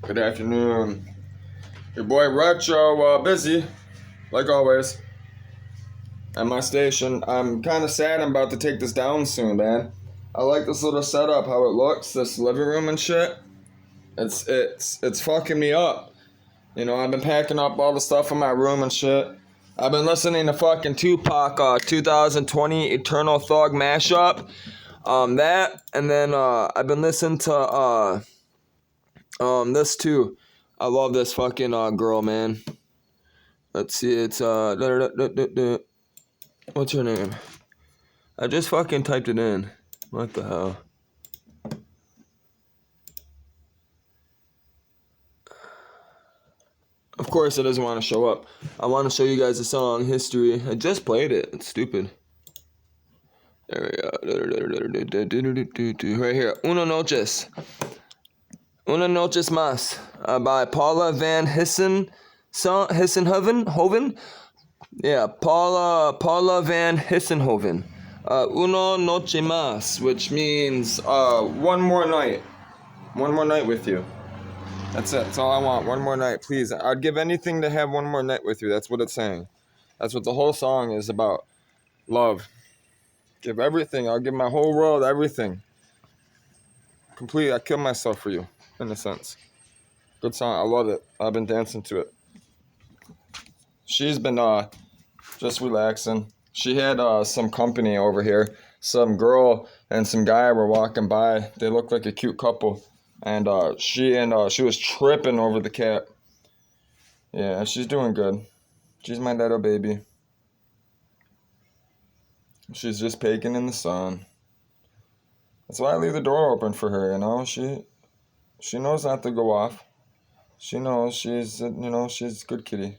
Good afternoon. Your boy Retro, busy, like always, at my station. I'm kind of sad I'm about to take this down soon, man. I like this little setup, how it looks, this living room and shit. It's fucking me up. You know, I've been packing up all the stuff in my room and shit. I've been listening to fucking Tupac, 2020 Eternal Thug mashup. That, and then I've been listening to this too. I love this fucking girl, man. Let's see, it's what's her name? I just fucking typed it in. What the hell? Of course it doesn't want to show up. I want to show you guys the song history. I just played it. It's stupid. There we go. Right here. Una Noches Más by Paula Van Hissenhoven? Yeah, Paula Van Hissenhoven. Una Noche Más, which means one more night. One more night with you. That's it. That's all I want. One more night, please. I'd give anything to have one more night with you. That's what it's saying. That's what the whole song is about. Love. Give everything. I'll give my whole world everything. Complete. I kill myself for you, in a sense. Good song. I love it. I've been dancing to it. She's been just relaxing. She had some company over here. Some girl and some guy were walking by. They looked like a cute couple. And she was tripping over the cat. Yeah, she's doing good. She's my little baby. She's just baking in the sun. That's why I leave the door open for her, you know. She knows not to go off. She knows she's a good kitty.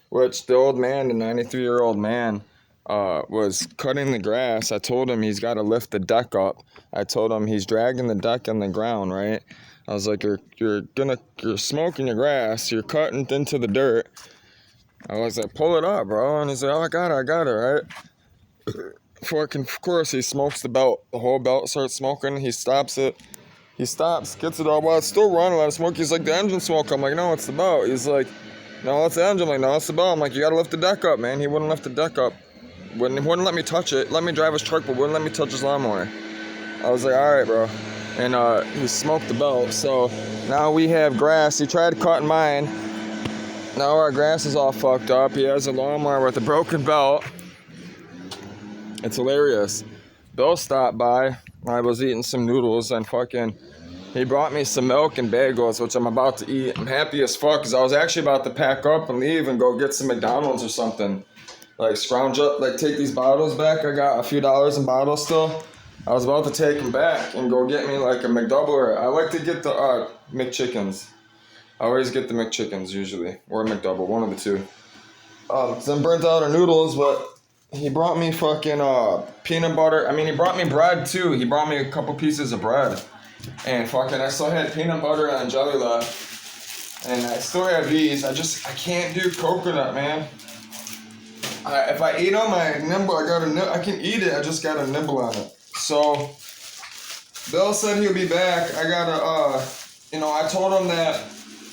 Which the old man, the 93-year-old man, was cutting the grass. I told him he's got to lift the deck up. I told him he's dragging the deck on the ground, right? I was like, you're smoking your grass. You're cutting into the dirt. I was like, pull it up, bro. And he's like, oh, I got it, right? Of course, he smokes the belt. The whole belt starts smoking. He stops it. He stops, gets it all while it's still running. Let it smoke. He's like, the engine smoke. I'm like, no, it's the belt. He's like, no, it's the engine. I'm like, no, it's the belt. I'm like, you got to lift the deck up, man. He wouldn't lift the deck up. Wouldn't let me touch it. Let me drive his truck, but wouldn't let me touch his lawnmower. I was like, all right, bro. And he smoked the belt. So now we have grass. He tried cutting mine. Now our grass is all fucked up. He has a lawnmower with a broken belt. It's hilarious. Bill stopped by. I was eating some noodles and he brought me some milk and bagels, which I'm about to eat. I'm happy as fuck because I was actually about to pack up and leave and go get some McDonald's or something. Like scrounge up, like take these bottles back. I got a few dollars in bottles still. I was about to take them back and go get me like a McDouble. I like to get the McChickens. I always get the McChickens usually, or a McDouble, one of the two. Some burnt out of noodles, but he brought me fucking peanut butter. I mean, he brought me bread too. He brought me a couple pieces of bread. And I still had peanut butter and jelly left. And I still have these. I can't do coconut, man. If I eat them, I can eat it. I just gotta nibble on it. So, Bill said he'll be back. I gotta, I told him that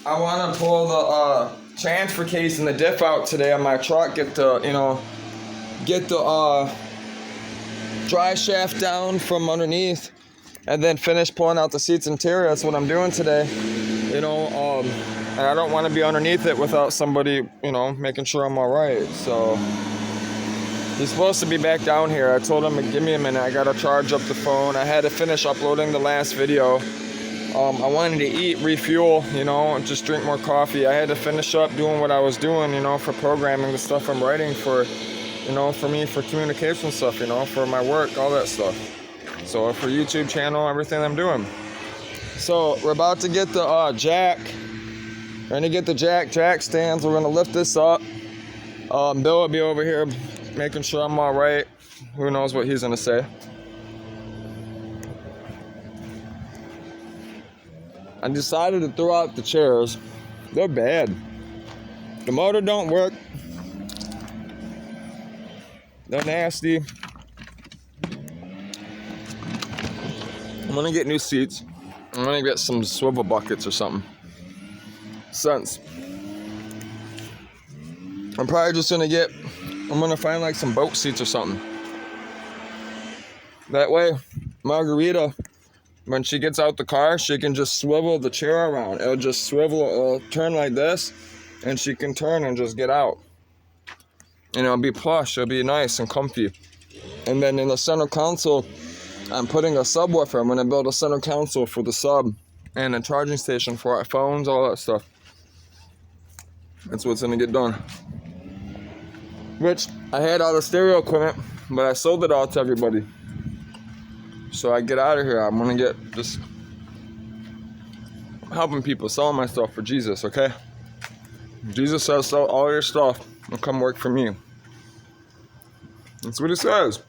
I wanna pull the transfer case and the diff out today on my truck. Get the dry shaft down from underneath. And then finish pulling out the seats interior. That's what I'm doing today. And I don't want to be underneath it without somebody, making sure I'm all right. So he's supposed to be back down here. I told him to give me a minute. I got to charge up the phone. I had to finish uploading the last video. I wanted to eat, refuel, and just drink more coffee. I had to finish up doing what I was doing, for programming, the stuff I'm writing for, for me, for communication stuff, for my work, all that stuff. So for YouTube channel, everything I'm doing. So we're about to get the jack. We're going to get the jack stands. We're going to lift this up. Bill will be over here making sure I'm all right. Who knows what he's going to say. I decided to throw out the chairs. They're bad. The motor don't work. They're nasty. I'm gonna get new seats. I'm gonna get some swivel buckets or something. cents. I'm probably just gonna find like some boat seats or something. That way, Margarita, when she gets out the car, she can just swivel the chair around. It'll just it'll turn like this, and she can turn and just get out. And it'll be plush, it'll be nice and comfy. And then in the center console, I'm putting a subwoofer. I'm gonna build a center console for the sub and a charging station for our phones, all that stuff. That's what's gonna get done. Which, I had all the stereo equipment, but I sold it all to everybody. So I get out of here, I'm gonna get just helping people, selling my stuff for Jesus, okay? Jesus says, sell all your stuff and come work for me. That's what it says.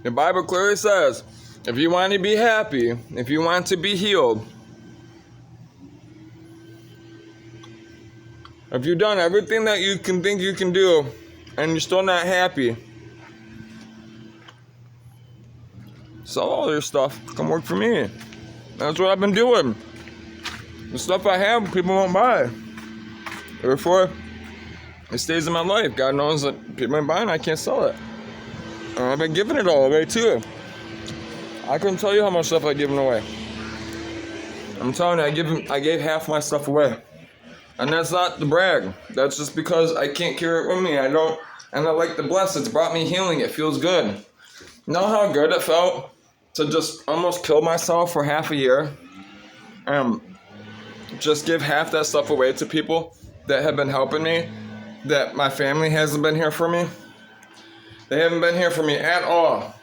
The Bible clearly says, if you want to be happy, if you want to be healed, if you've done everything that you can think you can do and you're still not happy, sell all your stuff, come work for me. That's what I've been doing. The stuff I have, people won't buy. Therefore, it stays in my life. God knows that people ain't buying, I can't sell it. And I've been giving it all away too. I couldn't tell you how much stuff I've given away. I'm telling you, I gave half my stuff away. And that's not the brag. That's just because I can't carry it with me. And I like the bless. It's brought me healing. It feels good. You know how good it felt to just almost kill myself for half a year? Just give half that stuff away to people that have been helping me, that my family hasn't been here for me. They haven't been here for me at all.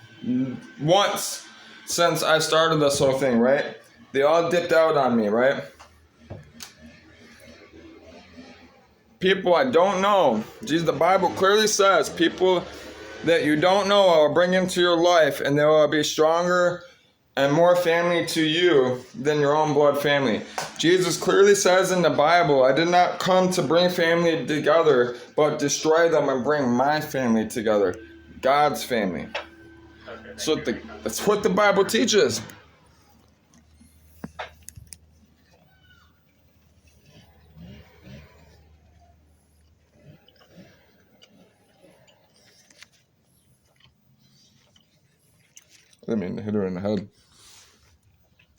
Once since I started this whole thing, right? They all dipped out on me, right? People I don't know. Jesus, the Bible clearly says people that you don't know I will bring into your life, and they will be stronger and more family to you than your own blood family. Jesus clearly says in the Bible, I did not come to bring family together, but destroy them and bring my family together. God's family. Okay, that's what the Bible teaches. I didn't mean to hit her in the head.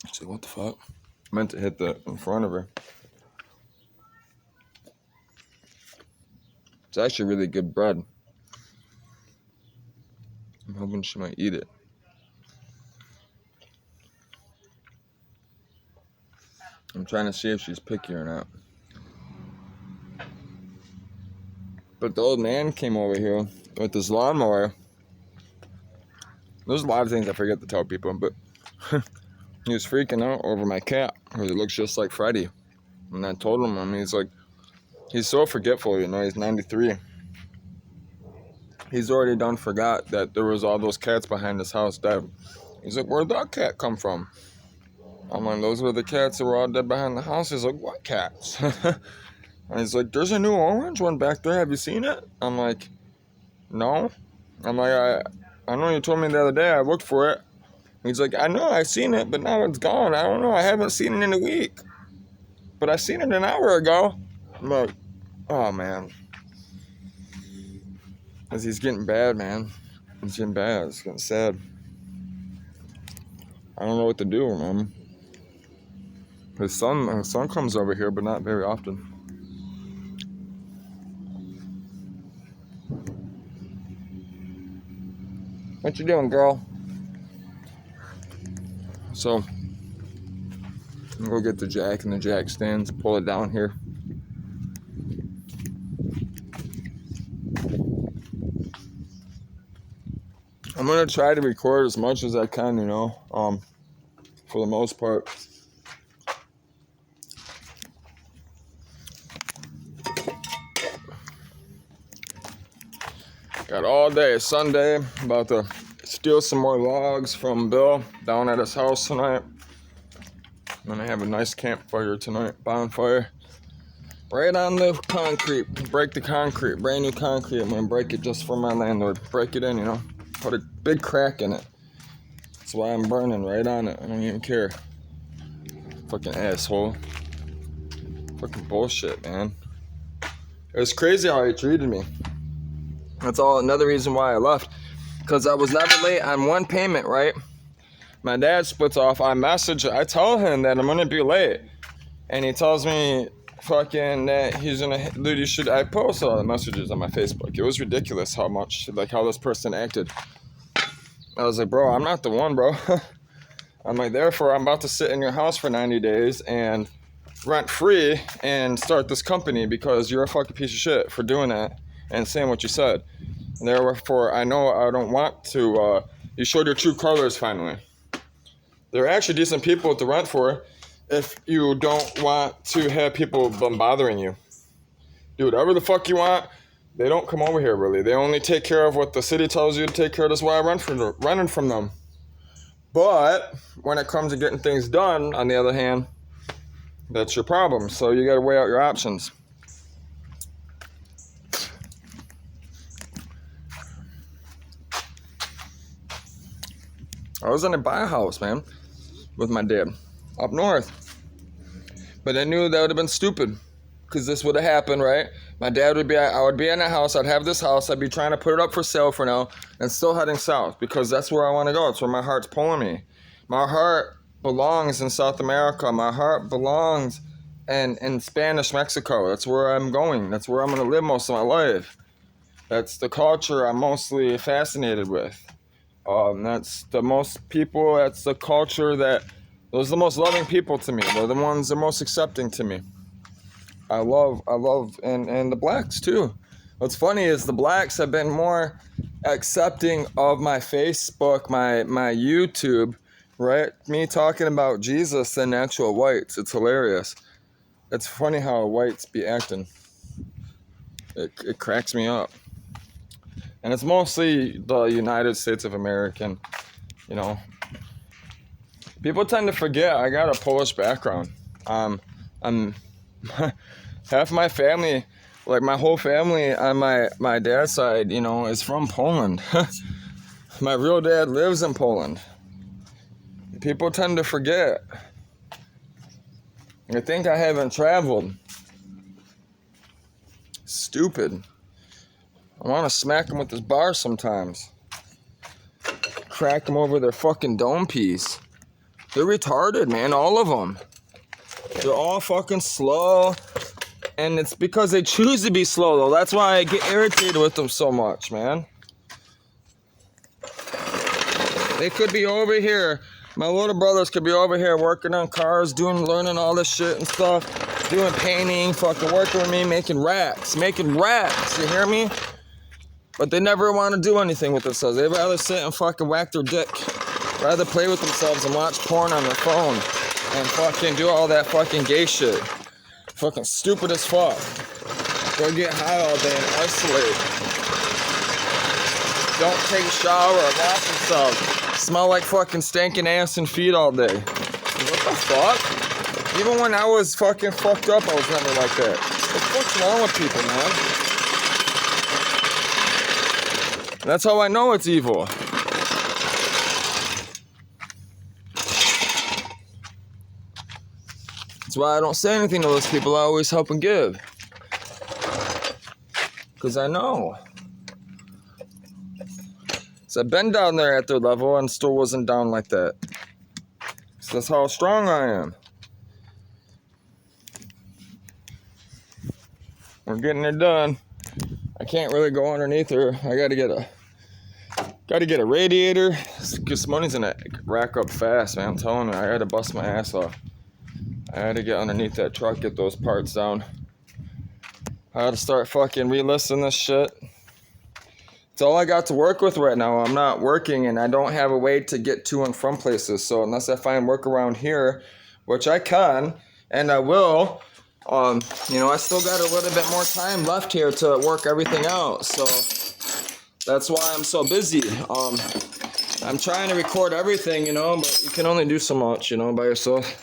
I said, what the fuck? I meant to hit the in front of her. It's actually really good bread. I'm hoping she might eat it. I'm trying to see if she's picky or not. But the old man came over here with his lawnmower. There's a lot of things I forget to tell people, but he was freaking out over my cat because it looks just like Freddy. And I told him, he's so forgetful, he's 93. He's already done forgot that there was all those cats behind his house dead. He's like, where'd that cat come from? I'm like, those were the cats that were all dead behind the house. He's like, what cats? And he's like, there's a new orange one back there. Have you seen it? I'm like, no. I'm like, I know you told me the other day. I looked for it. He's like, I know I've seen it, but now it's gone. I don't know. I haven't seen it in a week. But I seen it an hour ago. I'm like, oh, man. Because he's getting bad, man. He's getting bad. It's getting sad. I don't know what to do, man. His son comes over here, but not very often. What you doing, girl? So, I'm gonna go get the jack and the jack stands, pull it down here. I'm gonna try to record as much as I can, for the most part. Got all day, Sunday, about to steal some more logs from Bill down at his house tonight. I'm gonna have a nice campfire tonight, bonfire. Right on the concrete, break the concrete, brand new concrete. I'm gonna break it just for my landlord. Break it in, put a big crack in it. That's why I'm burning right on it. I don't even care. Fucking asshole. Fucking bullshit, man. It was crazy how he treated me. That's all another reason why I left. Because I was never late on one payment, right? My dad splits off. I tell him that I'm gonna be late. And he tells me fucking that he's gonna, dude, I post all the messages on my Facebook. It was ridiculous how this person acted. I was like, bro, I'm not the one, bro. I'm like, therefore, I'm about to sit in your house for 90 days and rent free and start this company because you're a fucking piece of shit for doing that and saying what you said. And therefore, I know I don't want to, you showed your true colors finally. They're actually decent people to rent for if you don't want to have people bothering you. Do whatever the fuck you want. They don't come over here, really. They only take care of what the city tells you to take care of. That's why I rented from them. But when it comes to getting things done, on the other hand, that's your problem. So you got to weigh out your options. I was gonna buy a house, man, with my dad up north. But I knew that would have been stupid because this would have happened, right? My dad would be, I would be in a house, I'd have this house, I'd be trying to put it up for sale for now and still heading south because that's where I want to go. It's where my heart's pulling me. My heart belongs in South America. My heart belongs in Spanish Mexico. That's where I'm going. That's where I'm going to live most of my life. That's the culture I'm mostly fascinated with. That's the most people, that's the culture those are the most loving people to me. They're the ones that are most accepting to me. I love, and the blacks too. What's funny is the blacks have been more accepting of my Facebook, my YouTube, right? Me talking about Jesus than actual whites. It's hilarious. It's funny how whites be acting. It cracks me up. And it's mostly the United States of America, you know. People tend to forget I got a Polish background. I'm half my family, like my whole family on my dad's side, you know, is from Poland. My real dad lives in Poland. People tend to forget. I think I haven't traveled. Stupid. I want to smack them with this bar sometimes. Crack them over their fucking dome piece. They're retarded, man, all of them. They're all fucking slow. And it's because they choose to be slow, though. That's why I get irritated with them so much, man. They could be over here. My little brothers could be over here working on cars, learning all this shit and stuff. Doing painting, fucking working with me, making racks. You hear me? But they never want to do anything with themselves. They'd rather sit and fucking whack their dick. Rather play with themselves and watch porn on their phone. And fucking do all that fucking gay shit. Fucking stupid as fuck. Go get high all day and isolate. Don't take a shower or wash themselves. Smell like fucking stinking ass and feet all day. What the fuck? Even when I was fucking fucked up, I was never like that. What the fuck's wrong with people, man? That's how I know it's evil. That's why I don't say anything to those people. I always help and give. Because I know. So I've been down there at their level and still wasn't down like that. So that's how strong I am. We're getting it done. I can't really go underneath her. I gotta get a radiator. This money's gonna rack up fast, man. I'm telling you, I gotta bust my ass off. I had to get underneath that truck, get those parts down. I had to start fucking relisting this shit. It's all I got to work with right now. I'm not working and I don't have a way to get to and from places. So unless I find work around here, which I can, and I will, you know, I still got a little bit more time left here to work everything out. So that's why I'm so busy. I'm trying to record everything, you know, but you can only do so much, you know, by yourself.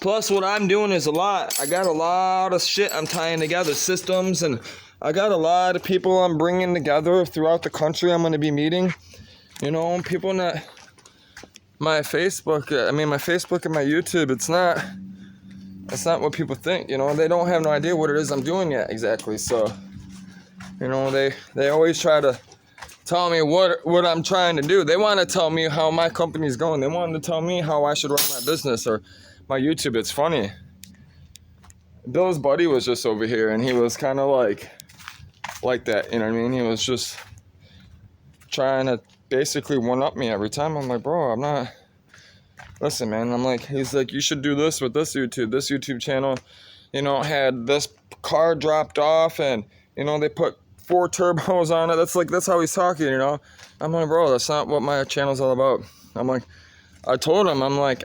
Plus, what I'm doing is a lot. I got a lot of shit I'm tying together, systems, and I got a lot of people I'm bringing together throughout the country I'm going to be meeting. You know, people that my Facebook, my Facebook and my YouTube, it's not what people think, you know. They don't have no idea what it is I'm doing yet exactly. So, you know, they always try to tell me what I'm trying to do. They want to tell me how my company's going. They want to tell me how I should run my business or my YouTube. It's funny. Bill's buddy was just over here, and he was kind of like that, you know what I mean? He was just trying to basically one-up me every time. I'm like, bro, I'm not. Listen, man. I'm like, he's like, you should do this with this YouTube. This YouTube channel, you know, had this car dropped off, and you know they put 4 turbos on it. That's how he's talking, you know. I'm like, bro, that's not what my channel's all about. I'm like, I told him, I'm like,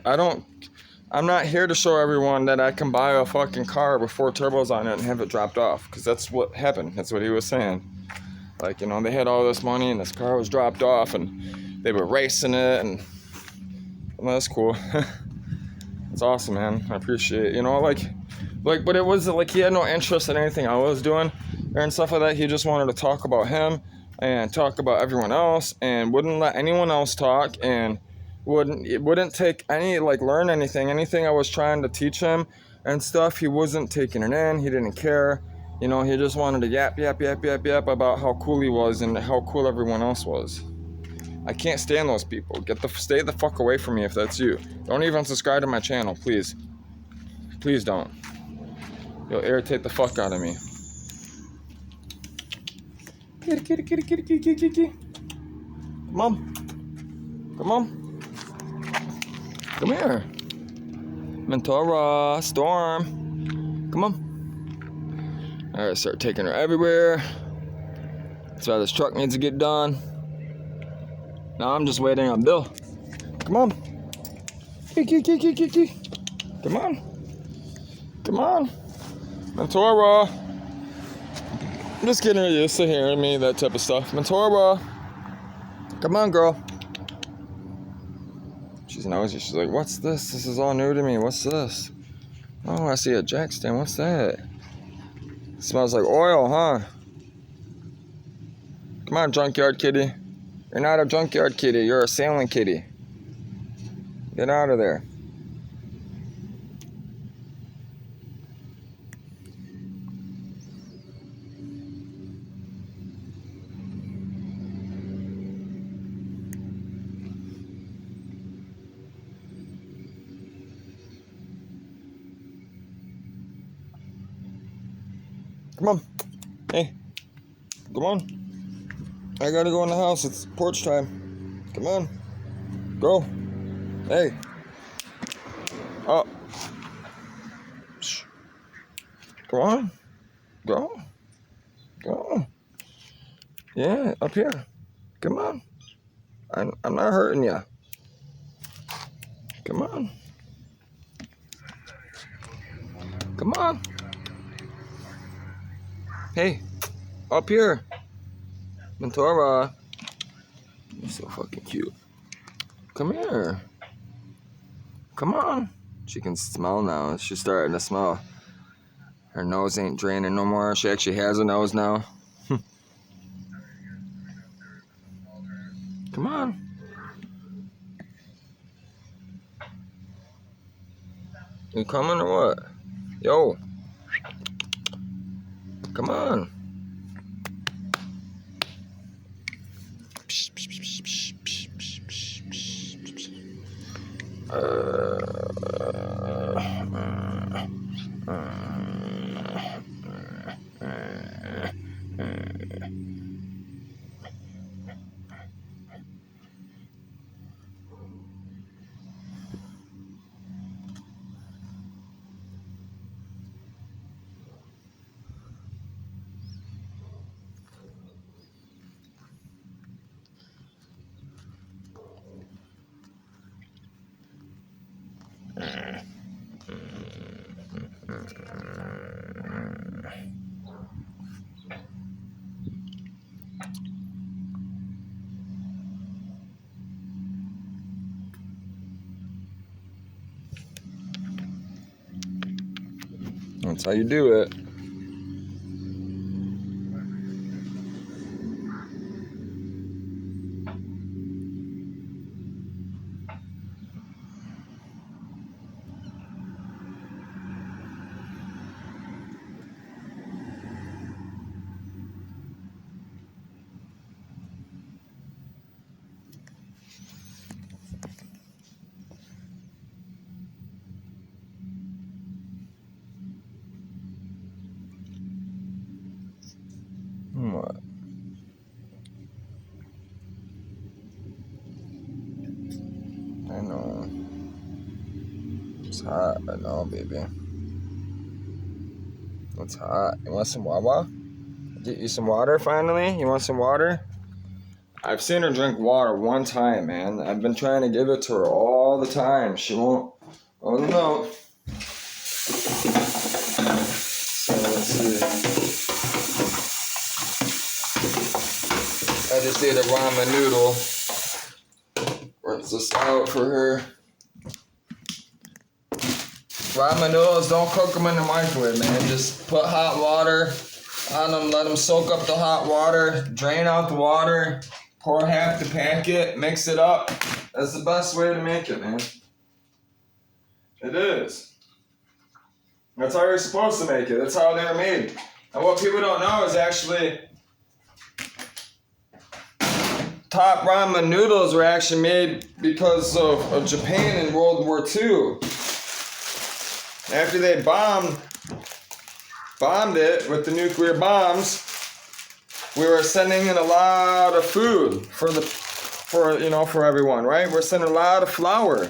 I'm not here to show everyone that I can buy a fucking car with 4 turbos on it and have it dropped off, because that's what happened. That's what he was saying. Like, you know, they had all this money and this car was dropped off and they were racing it, and well, that's cool. It's awesome, man. I appreciate it. You know, but it was like he had no interest in anything I was doing and stuff like that. He just wanted to talk about him and talk about everyone else and wouldn't let anyone else talk, and wouldn't take any, like, learn anything I was trying to teach him and stuff. He wasn't taking it in. He didn't care. You know, he just wanted to yap about how cool he was and how cool everyone else was. I can't stand those people. Stay the fuck away from me if that's you. Don't even subscribe to my channel, please. Please don't. You'll irritate the fuck out of me. Kitty. Come on. Come on. Come here. Mentora, Storm. Come on. Alright, start taking her everywhere. That's why this truck needs to get done. Now I'm just waiting on Bill. Come on. Come on. Come on. Mentora. I'm just getting her used to hearing me, that type of stuff. Mentora. Come on, girl. She's nosy. She's like, what's this? This is all new to me. What's this? Oh, I see a jack stand. What's that? It smells like oil, huh? Come on, junkyard kitty. You're not a junkyard kitty. You're a sailing kitty. Get out of there. Come on. Hey. Come on. I gotta go in the house. It's porch time. Come on. Go. Hey. Oh. Shh. Come on. Go. Go. Yeah, up here. Come on. I'm not hurting you. Come on. Come on. Hey. Up here. Mentora. You're so fucking cute. Come here. Come on. She can smell now. She's starting to smell. Her nose ain't draining no more. She actually has a nose now. Come on. You coming or what? Yo. Come on. That's how you do it. I know. It's hot. I know, baby. It's hot. You want some wawa? Get you some water finally? You want some water? I've seen her drink water one time, man. I've been trying to give it to her all the time. She won't. Oh no. So let's see. I just ate a ramen noodle. Rinse this out for her. Ramen noodles, don't cook them in the microwave, man. Just put hot water on them, let them soak up the hot water, drain out the water, pour half the packet, mix it up. That's the best way to make it, man. It is. That's how you're supposed to make it. That's how they're made. And what people don't know is actually top ramen noodles were actually made because of Japan in World War II. After they bombed it with the nuclear bombs, we were sending in a lot of food for everyone, right? We're sending a lot of flour.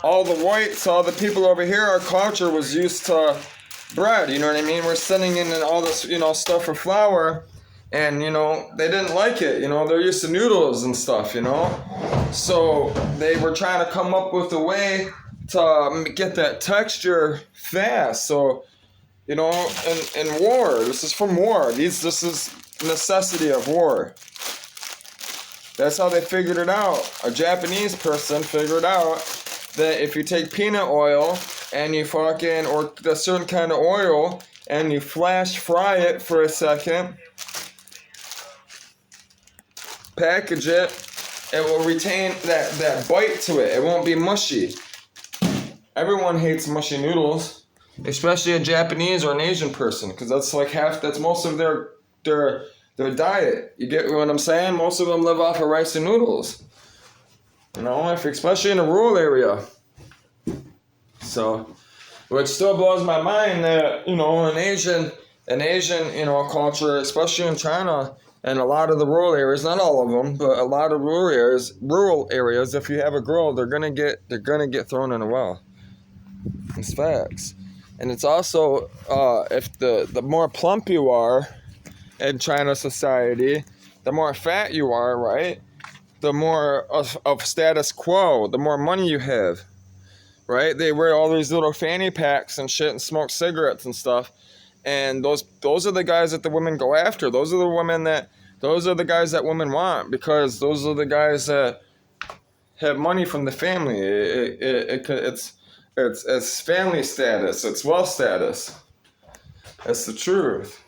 All the whites, all the people over here, our culture was used to bread, you know what I mean? We're sending in all this, stuff for flour, and, they didn't like it, they're used to noodles and stuff, So they were trying to come up with a way to get that texture fast. So, in war, this is from war. This is necessity of war. That's how they figured it out. A Japanese person figured out that if you take peanut oil and you or a certain kind of oil and you flash fry it for a second, package it, it will retain that bite to it. It won't be mushy. Everyone hates mushy noodles, especially a Japanese or an Asian person, because that's that's most of their diet. You get what I'm saying? Most of them live off of rice and noodles. Especially in a rural area. So, which still blows my mind that, an Asian, culture, especially in China, and a lot of the rural areas, not all of them, but a lot of rural areas, if you have a girl, they're gonna get thrown in a well. It's facts. And it's also, if the more plump you are in China society, the more fat you are, right? The more of status quo, the more money you have, right? They wear all these little fanny packs and shit and smoke cigarettes and stuff. And those are the guys that the women go after. Those are the guys that women want, because those are the guys that have money from the family. It's family status. It's wealth status. That's the truth.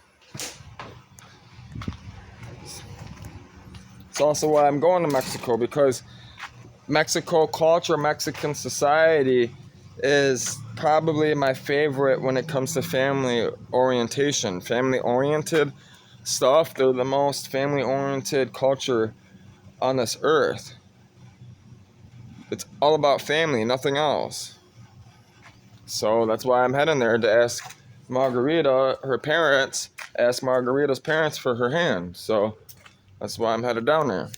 It's also why I'm going to Mexico, because Mexico culture, Mexican society is probably my favorite when it comes to family orientation. Family-oriented stuff. They're the most family-oriented culture on this earth. It's all about family, nothing else. So that's why I'm heading there to ask Margarita's parents for her hand. So that's why I'm headed down there.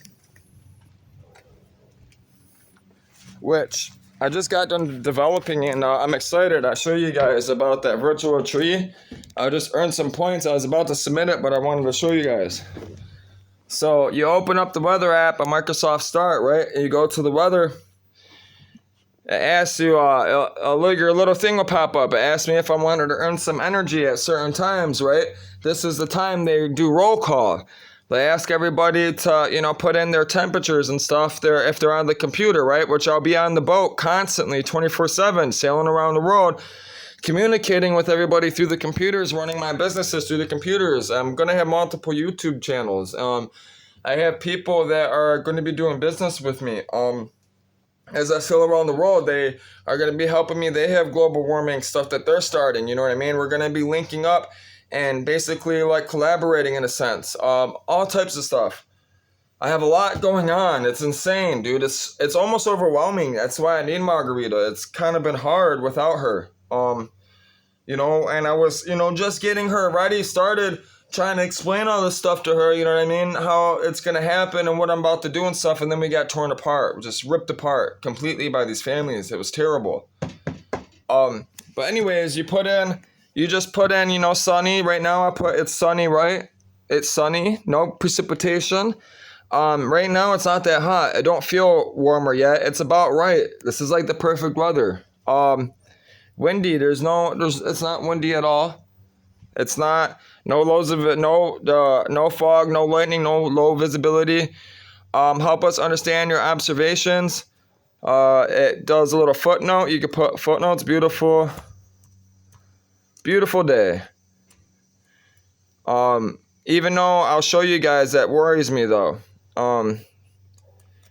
Which I just got done developing it, and I'm excited. I'll show you guys about that virtual tree. I just earned some points. I was about to submit it, but I wanted to show you guys. So you open up the weather app on Microsoft Start, right? And you go to the weather. It asks you, your little thing will pop up. It asks me if I wanted to earn some energy at certain times, right? This is the time they do roll call. They ask everybody to, put in their temperatures and stuff if they're on the computer, right? Which I'll be on the boat constantly, 24/7, sailing around the world, communicating with everybody through the computers, running my businesses through the computers. I'm going to have multiple YouTube channels. I have people that are going to be doing business with me. As I sail around the world, they are going to be helping me. They have global warming stuff that they're starting, you know what I mean? We're going to be linking up and basically collaborating in a sense. All types of stuff. I have a lot going on. It's insane, dude. It's almost overwhelming. That's why I need Margarita. It's kind of been hard without her. And I was, just getting her ready, started trying to explain all this stuff to her, you know what I mean? How it's going to happen and what I'm about to do and stuff. And then we got torn apart, just ripped apart completely by these families. It was terrible. But anyways, you just put in, sunny. Right now it's sunny, right? It's sunny, no precipitation. Right now it's not that hot. I don't feel warmer yet. It's about right. This is like the perfect weather. Windy. It's not windy at all. It's not, no lows of it, no fog, no lightning, no low visibility. Help us understand your observations. It does a little footnote. You can put footnotes. Beautiful day. Even though I'll show you guys that worries me though.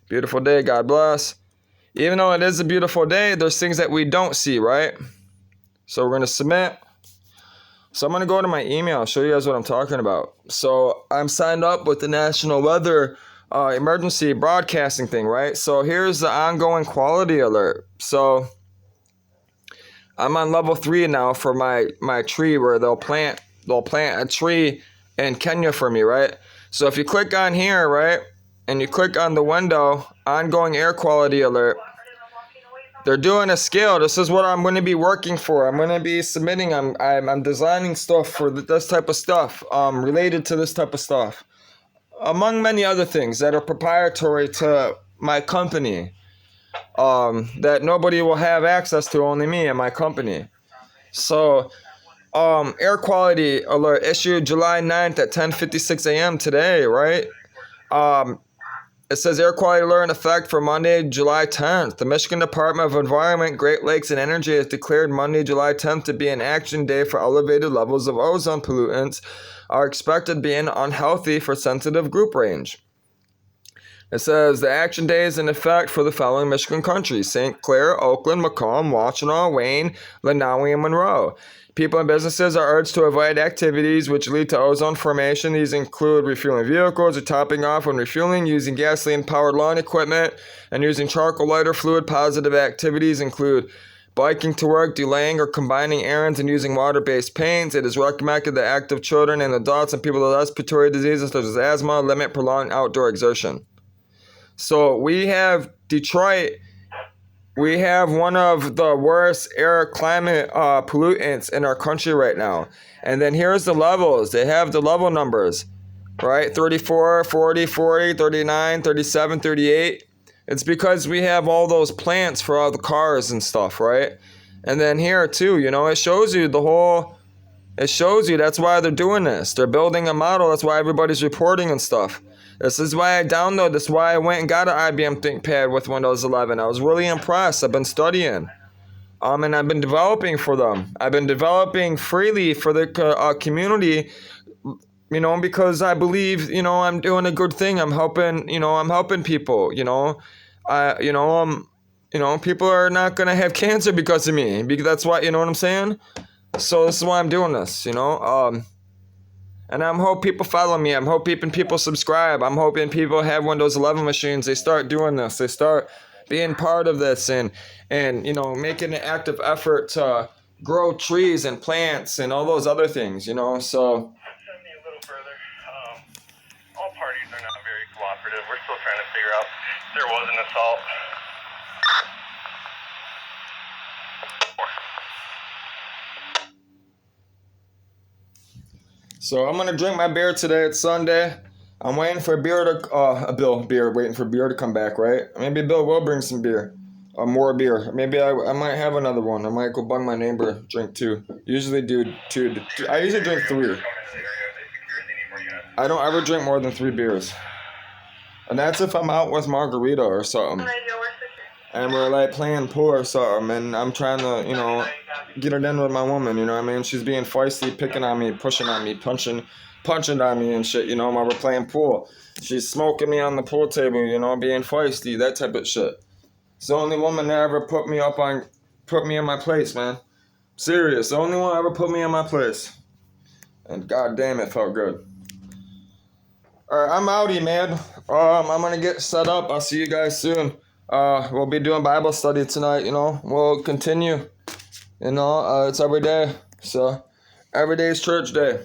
Beautiful day. God bless. Even though it is a beautiful day, there's things that we don't see, right? So we're going to submit. So I'm going to go to my email. I'll show you guys what I'm talking about. So I'm signed up with the National Weather Emergency Broadcasting thing, right? So here's the ongoing quality alert. So I'm on level 3 now for my tree where they'll plant a tree in Kenya for me, right? So if you click on here, right, and you click on the window, ongoing air quality alert, they're doing a scale. This is what I'm going to be working for. I'm going to be submitting. I'm designing stuff for this type of stuff, related to this type of stuff, among many other things that are proprietary to my company, that nobody will have access to, only me and my company. So, air quality alert issued July 9th at 10:56 a.m. today, right? It says air quality alert in effect for Monday, July 10th. The Michigan Department of Environment, Great Lakes, and Energy has declared Monday, July 10th to be an action day for elevated levels of ozone pollutants are expected to be unhealthy for sensitive group range. It says the action day is in effect for the following Michigan counties: St. Clair, Oakland, Macomb, Washtenaw, Wayne, Lenawi, and Monroe. People and businesses are urged to avoid activities which lead to ozone formation. These include refueling vehicles or topping off when refueling, using gasoline-powered lawn equipment, and using charcoal lighter fluid. Positive activities include biking to work, delaying or combining errands, and using water-based paints. It is recommended that active children and adults and people with respiratory diseases such as asthma limit prolonged outdoor exertion. So we have Detroit. We have one of the worst air climate pollutants in our country right now. And then here's the levels. They have the level numbers, right? 34, 40, 40, 39, 37, 38. It's because we have all those plants for all the cars and stuff, right? And then here too, it shows you that's why they're doing this. They're building a model. That's why everybody's reporting and stuff. This is why I downloaded. This is why I went and got an IBM ThinkPad with Windows 11. I was really impressed. I've been studying. And I've been developing for them. I've been developing freely for the community, because I believe, I'm doing a good thing. I'm helping people, people are not going to have cancer because of me. Because that's why, you know what I'm saying? So this is why I'm doing this, And I'm hoping people follow me. I'm hoping people subscribe. I'm hoping people have Windows 11 machines. They start doing this. They start being part of this and making an active effort to grow trees and plants and all those other things, So. Send me a little further. All parties are not very cooperative. We're still trying to figure out if there was an assault. So I'm gonna drink my beer today. It's Sunday. I'm waiting for beer to come back, right? Maybe Bill will bring some beer, or more beer. Maybe I might have another one. I might go bug my neighbor, drink 2. Usually do 2. I usually drink 3. I don't ever drink more than 3 beers, and that's if I'm out with Margarita or something, and we're like playing pool or something, and I'm trying to get it in with my woman. You know what I mean? She's being feisty, picking on me, pushing on me, punching on me and shit, while we're playing pool. She's smoking me on the pool table, being feisty, that type of shit. It's the only woman that ever put me in my place, man. Serious, the only one ever put me in my place. And god damn, it felt good. Alright, I'm outie, man. I'm gonna get set up. I'll see you guys soon. We'll be doing Bible study tonight, We'll continue. It's every day. So, every day is church day.